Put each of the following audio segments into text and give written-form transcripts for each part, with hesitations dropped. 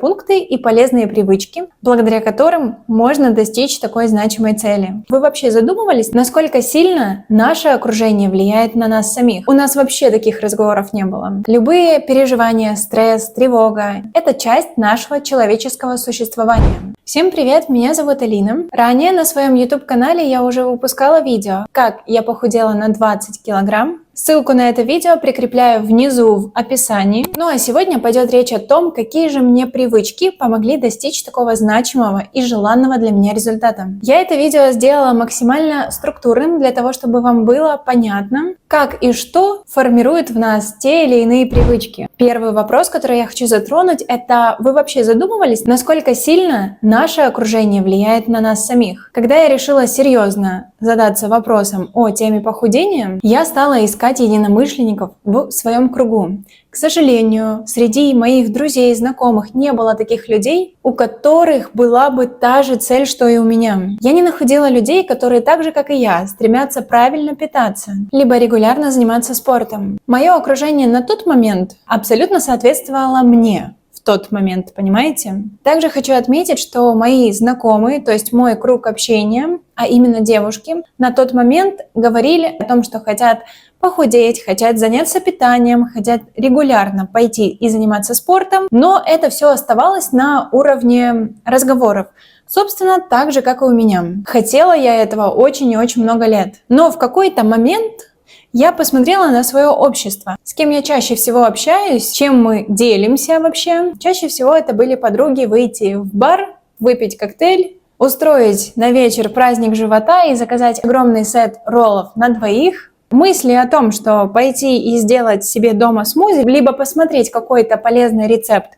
Пункты и полезные привычки, благодаря которым можно достичь такой значимой цели. Вы вообще задумывались, насколько сильно наше окружение влияет на нас самих? У нас вообще таких разговоров не было. Любые переживания, стресс, тревога – это часть нашего человеческого существования. Всем привет, меня зовут Алина. Ранее на своем YouTube-канале я уже выпускала видео, как я похудела на 20 килограмм. Ссылку на это видео прикрепляю внизу в описании. Ну а сегодня пойдет речь о том, какие же мне привычки помогли достичь такого значимого и желанного для меня результата. Я это видео сделала максимально структурным, для того, чтобы вам было понятно, как и что формирует в нас те или иные привычки. Первый вопрос, который я хочу затронуть, это: вы вообще задумывались, насколько сильно наше окружение влияет на нас самих? Когда я решила серьезно задаться вопросом о теме похудения, я стала искать единомышленников в своем кругу. К сожалению, среди моих друзей и знакомых не было таких людей, у которых была бы та же цель, что и у меня. Я не находила людей, которые так же, как и я, стремятся правильно питаться, либо регулярно заниматься спортом. Мое окружение на тот момент абсолютно соответствовало мне. В тот момент, понимаете? Также хочу отметить, что мои знакомые, то есть мой круг общения, а именно девушки, на тот момент говорили о том, что хотят похудеть, хотят заняться питанием, хотят регулярно пойти и заниматься спортом, но это все оставалось на уровне разговоров. Собственно, так же, как и у меня. Хотела я этого очень и очень много лет. Но в какой-то момент я посмотрела на свое общество, с кем я чаще всего общаюсь, чем мы делимся вообще. Чаще всего это были подруги выйти в бар, выпить коктейль, устроить на вечер праздник живота и заказать огромный сет роллов на двоих. Мысли о том, что пойти и сделать себе дома смузи, либо посмотреть какой-то полезный рецепт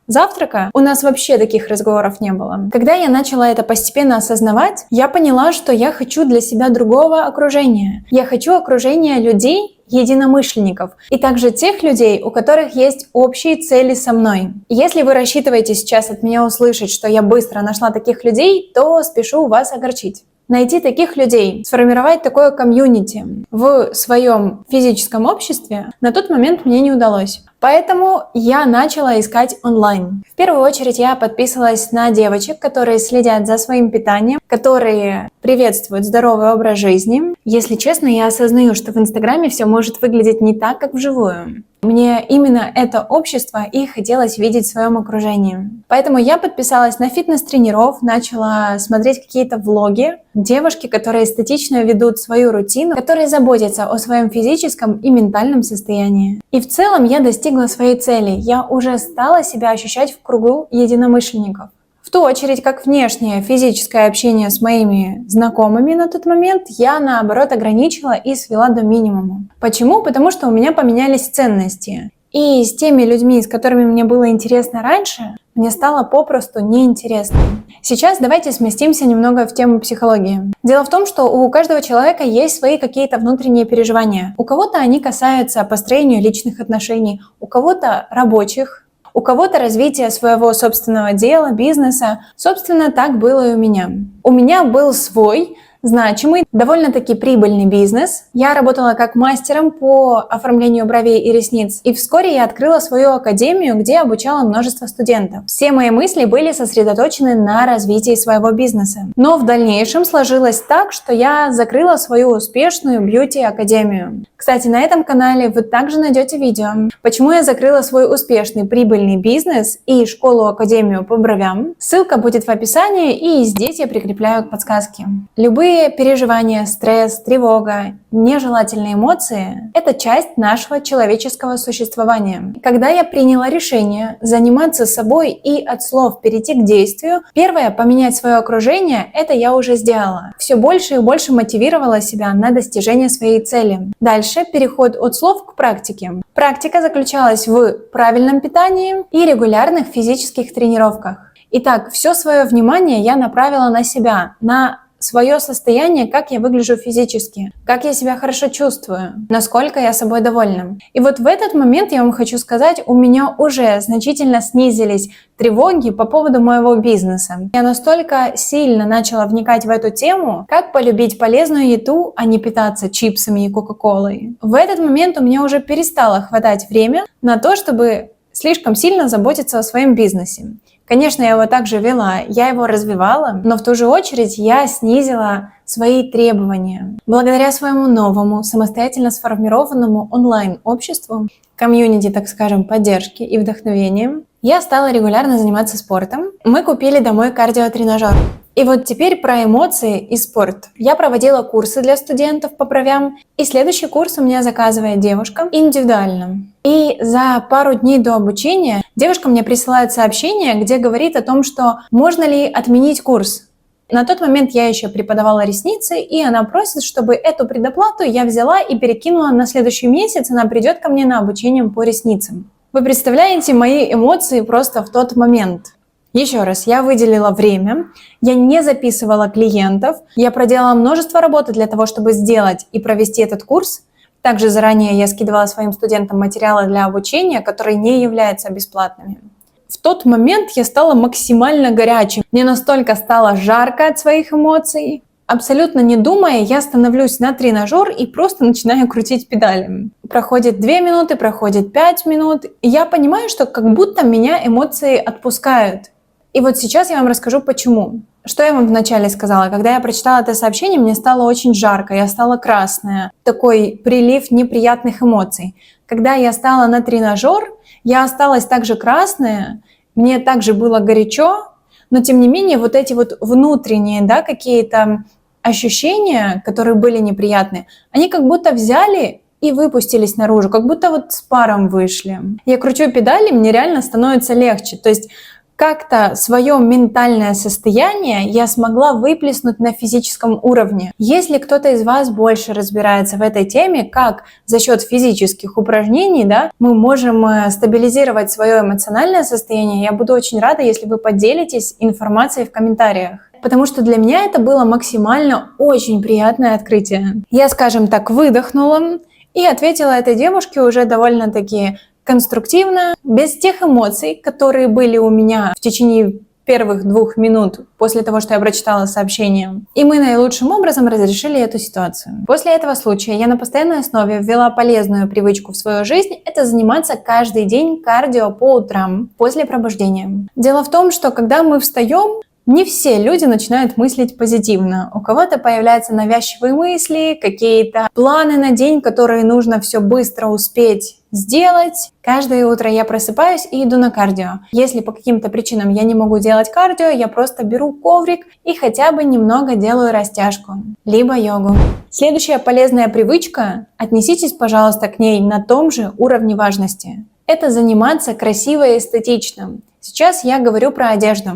завтрака, у нас вообще таких разговоров не было. Когда я начала это постепенно осознавать, я поняла, что я хочу для себя другого окружения. Я хочу окружения людей, единомышленников, и также тех людей, у которых есть общие цели со мной. Если вы рассчитываете сейчас от меня услышать, что я быстро нашла таких людей, то спешу вас огорчить. Найти таких людей, сформировать такое комьюнити в своем физическом обществе на тот момент мне не удалось. Поэтому я начала искать онлайн. В первую очередь я подписывалась на девочек, которые следят за своим питанием, которые приветствуют здоровый образ жизни. Если честно, я осознаю, что в Инстаграме все может выглядеть не так, как вживую. Мне именно это общество и хотелось видеть в своем окружении. Поэтому я подписалась на фитнес-тренеров, начала смотреть какие-то влоги. Девушки, которые эстетично ведут свою рутину, которые заботятся о своем физическом и ментальном состоянии. И в целом я достигла своей цели. Я уже стала себя ощущать в кругу единомышленников. В ту очередь, как внешнее физическое общение с моими знакомыми на тот момент, я наоборот ограничила и свела до минимума. Почему? Потому что у меня поменялись ценности. И с теми людьми, с которыми мне было интересно раньше, мне стало попросту неинтересно. Сейчас давайте сместимся немного в тему психологии. Дело в том, что у каждого человека есть свои какие-то внутренние переживания. У кого-то они касаются построения личных отношений, у кого-то рабочих, у кого-то развитие своего собственного дела, бизнеса. Собственно, так было и у меня. У меня был свой значимый, довольно-таки прибыльный бизнес. Я работала как мастером по оформлению бровей и ресниц. И вскоре я открыла свою академию, где обучала множество студентов. Все мои мысли были сосредоточены на развитии своего бизнеса. Но в дальнейшем сложилось так, что я закрыла свою успешную бьюти-академию. Кстати, на этом канале вы также найдете видео, почему я закрыла свой успешный прибыльный бизнес и школу-академию по бровям. Ссылка будет в описании, и здесь я прикрепляю подсказки. Любые переживания, стресс, тревога, нежелательные эмоции – это часть нашего человеческого существования. Когда я приняла решение заниматься собой и от слов перейти к действию, первое – поменять свое окружение – это я уже сделала. Все больше и больше мотивировала себя на достижение своей цели. Дальше переход от слов к практике. Практика заключалась в правильном питании и регулярных физических тренировках. Итак, все свое внимание я направила на себя, на свое состояние, как я выгляжу физически, как я себя хорошо чувствую, насколько я собой довольна. И вот в этот момент я вам хочу сказать, у меня уже значительно снизились тревоги по поводу моего бизнеса. Я настолько сильно начала вникать в эту тему, как полюбить полезную еду, а не питаться чипсами и кока-колой. В этот момент у меня уже перестало хватать время на то, чтобы слишком сильно заботиться о своем бизнесе. Конечно, я его также вела, я его развивала, но в ту же очередь я снизила свои требования. Благодаря своему новому, самостоятельно сформированному онлайн-обществу, комьюнити, так скажем, поддержки и вдохновения, я стала регулярно заниматься спортом. Мы купили домой кардиотренажер. И вот теперь про эмоции и спорт. Я проводила курсы для студентов по бровям, и следующий курс у меня заказывает девушка индивидуально. И за пару дней до обучения девушка мне присылает сообщение, где говорит о том, что можно ли отменить курс. На тот момент я еще преподавала ресницы, и она просит, чтобы эту предоплату я взяла и перекинула на следующий месяц, она придет ко мне на обучение по ресницам. Вы представляете мои эмоции просто в тот момент? Еще раз, я выделила время, я не записывала клиентов, я проделала множество работы для того, чтобы сделать и провести этот курс. Также заранее я скидывала своим студентам материалы для обучения, которые не являются бесплатными. В тот момент я стала максимально горячей. Мне настолько стало жарко от своих эмоций. Абсолютно не думая, я становлюсь на тренажер и просто начинаю крутить педали. Проходит 2 минуты, проходит 5 минут, и я понимаю, что как будто меня эмоции отпускают. И вот сейчас я вам расскажу, почему. Что я вам вначале сказала? Когда я прочитала это сообщение, мне стало очень жарко, я стала красная. Такой прилив неприятных эмоций. Когда я стала на тренажер, я осталась также красная, мне также было горячо, но тем не менее вот эти вот внутренние, какие-то ощущения, которые были неприятные, они как будто взяли и выпустились наружу, как будто вот с паром вышли. Я кручу педали, мне реально становится легче. То есть как-то свое ментальное состояние я смогла выплеснуть на физическом уровне. Если кто-то из вас больше разбирается в этой теме, как за счет физических упражнений, мы можем стабилизировать свое эмоциональное состояние, я буду очень рада, если вы поделитесь информацией в комментариях. Потому что для меня это было максимально очень приятное открытие. Я, скажем так, выдохнула и ответила этой девушке уже довольно-таки конструктивно, без тех эмоций, которые были у меня в течение первых 2 минут после того, что я прочитала сообщение. И мы наилучшим образом разрешили эту ситуацию. После этого случая я на постоянной основе ввела полезную привычку в свою жизнь – это заниматься каждый день кардио по утрам после пробуждения. Дело в том, что когда мы встаем, не все люди начинают мыслить позитивно. У кого-то появляются навязчивые мысли, какие-то планы на день, которые нужно все быстро успеть сделать. Каждое утро я просыпаюсь и иду на кардио. Если по каким-то причинам я не могу делать кардио, я просто беру коврик и хотя бы немного делаю растяжку, либо йогу. Следующая полезная привычка, отнеситесь, пожалуйста, к ней на том же уровне важности. Это заниматься красиво и эстетично. Сейчас я говорю про одежду.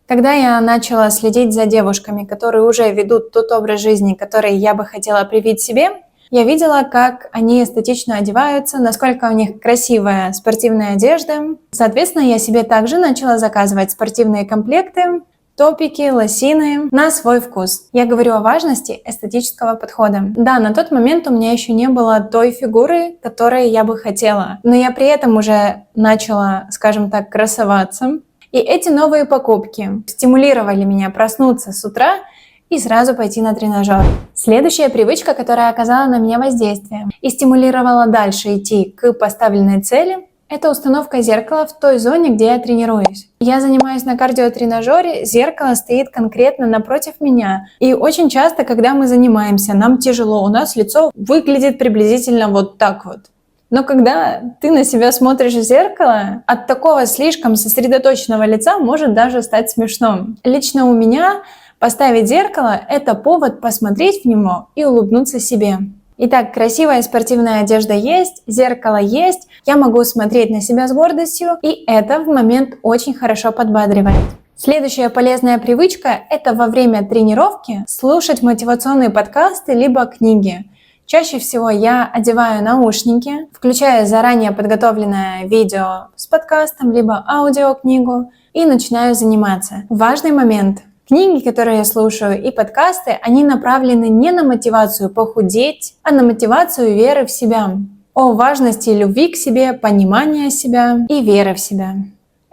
Когда я начала следить за девушками, которые уже ведут тот образ жизни, который я бы хотела привить себе, я видела, как они эстетично одеваются, насколько у них красивая спортивная одежда. Соответственно, я себе также начала заказывать спортивные комплекты, топики, лосины на свой вкус. Я говорю о важности эстетического подхода. Да, на тот момент у меня еще не было той фигуры, которой я бы хотела, но я при этом уже начала, скажем так, красоваться. И эти новые покупки стимулировали меня проснуться с утра и сразу пойти на тренажер. Следующая привычка, которая оказала на меня воздействие и стимулировала дальше идти к поставленной цели, это установка зеркала в той зоне, где я тренируюсь. Я занимаюсь на кардиотренажере, зеркало стоит конкретно напротив меня. И очень часто, когда мы занимаемся, нам тяжело, у нас лицо выглядит приблизительно вот так вот. Но когда ты на себя смотришь в зеркало, от такого слишком сосредоточенного лица может даже стать смешно. Лично у меня поставить зеркало – это повод посмотреть в него и улыбнуться себе. Итак, красивая спортивная одежда есть, зеркало есть, я могу смотреть на себя с гордостью, и это в момент очень хорошо подбадривает. Следующая полезная привычка – это во время тренировки слушать мотивационные подкасты либо книги. Чаще всего я одеваю наушники, включаю заранее подготовленное видео с подкастом, либо аудиокнигу и начинаю заниматься. Важный момент. Книги, которые я слушаю, и подкасты, они направлены не на мотивацию похудеть, а на мотивацию веры в себя. О важности любви к себе, понимания себя и веры в себя.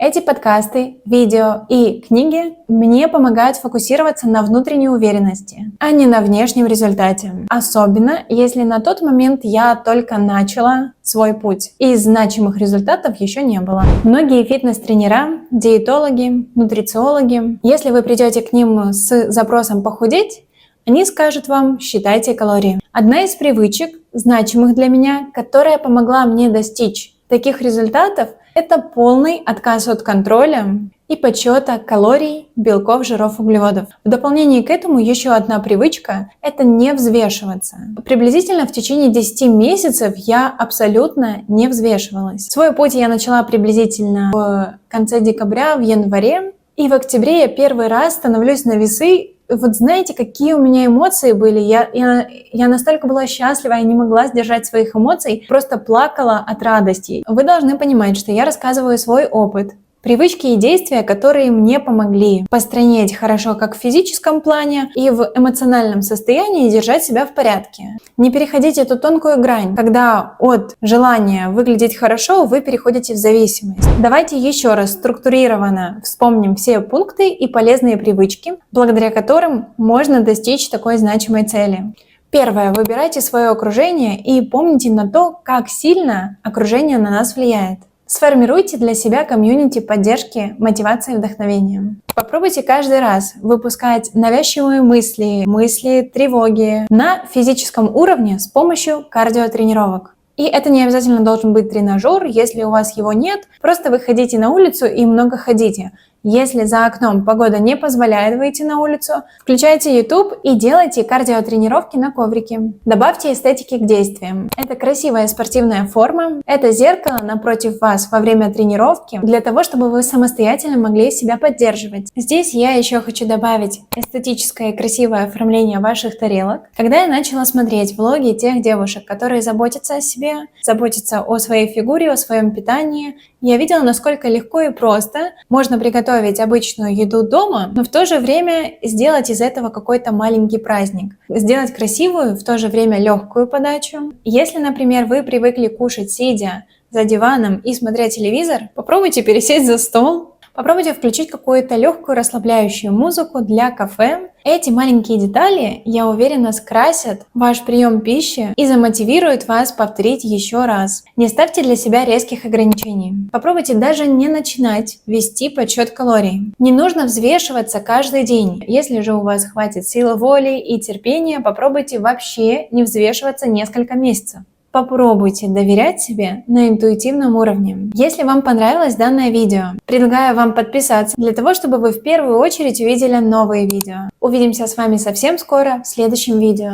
Эти подкасты, видео и книги мне помогают фокусироваться на внутренней уверенности, а не на внешнем результате. Особенно, если на тот момент я только начала свой путь, и значимых результатов еще не было. Многие фитнес-тренера, диетологи, нутрициологи, если вы придете к ним с запросом похудеть, они скажут вам: считайте калории. Одна из привычек, значимых для меня, которая помогла мне достичь таких результатов, это полный отказ от контроля и подсчета калорий, белков, жиров, углеводов. В дополнение к этому еще одна привычка – это не взвешиваться. Приблизительно в течение 10 месяцев я абсолютно не взвешивалась. Свой путь я начала приблизительно в конце декабря, в январе. И в октябре я первый раз становлюсь на весы. Вот знаете, какие у меня эмоции были? Я настолько была счастлива, я не могла сдержать своих эмоций, просто плакала от радости. Вы должны понимать, что я рассказываю свой опыт, привычки и действия, которые мне помогли построить хорошо как в физическом плане и в эмоциональном состоянии держать себя в порядке. Не переходите эту тонкую грань, когда от желания выглядеть хорошо вы переходите в зависимость. Давайте еще раз структурированно вспомним все пункты и полезные привычки, благодаря которым можно достичь такой значимой цели. Первое. Выбирайте свое окружение и помните на то, как сильно окружение на нас влияет. Сформируйте для себя комьюнити поддержки, мотивации и вдохновения. Попробуйте каждый раз выпускать навязчивые мысли, тревоги на физическом уровне с помощью кардиотренировок. И это не обязательно должен быть тренажер, если у вас его нет, просто выходите на улицу и много ходите. Если за окном погода не позволяет выйти на улицу, включайте YouTube и делайте кардиотренировки на коврике. Добавьте эстетики к действиям. Это красивая спортивная форма, это зеркало напротив вас во время тренировки, для того, чтобы вы самостоятельно могли себя поддерживать. Здесь я еще хочу добавить эстетическое и красивое оформление ваших тарелок. Когда я начала смотреть влоги тех девушек, которые заботятся о себе, заботятся о своей фигуре, о своем питании, я видела, насколько легко и просто можно приготовить обычную еду дома, но в то же время сделать из этого какой-то маленький праздник. Сделать красивую, в то же время легкую подачу. Если, например, вы привыкли кушать сидя за диваном и смотря телевизор, попробуйте пересесть за стол. Попробуйте включить какую-то легкую расслабляющую музыку для кафе. Эти маленькие детали, я уверена, скрасят ваш прием пищи и замотивируют вас повторить еще раз. Не ставьте для себя резких ограничений. Попробуйте даже не начинать вести подсчет калорий. Не нужно взвешиваться каждый день. Если же у вас хватит силы воли и терпения, попробуйте вообще не взвешиваться несколько месяцев. Попробуйте доверять себе на интуитивном уровне. Если вам понравилось данное видео, предлагаю вам подписаться для того, чтобы вы в первую очередь увидели новые видео. Увидимся с вами совсем скоро в следующем видео.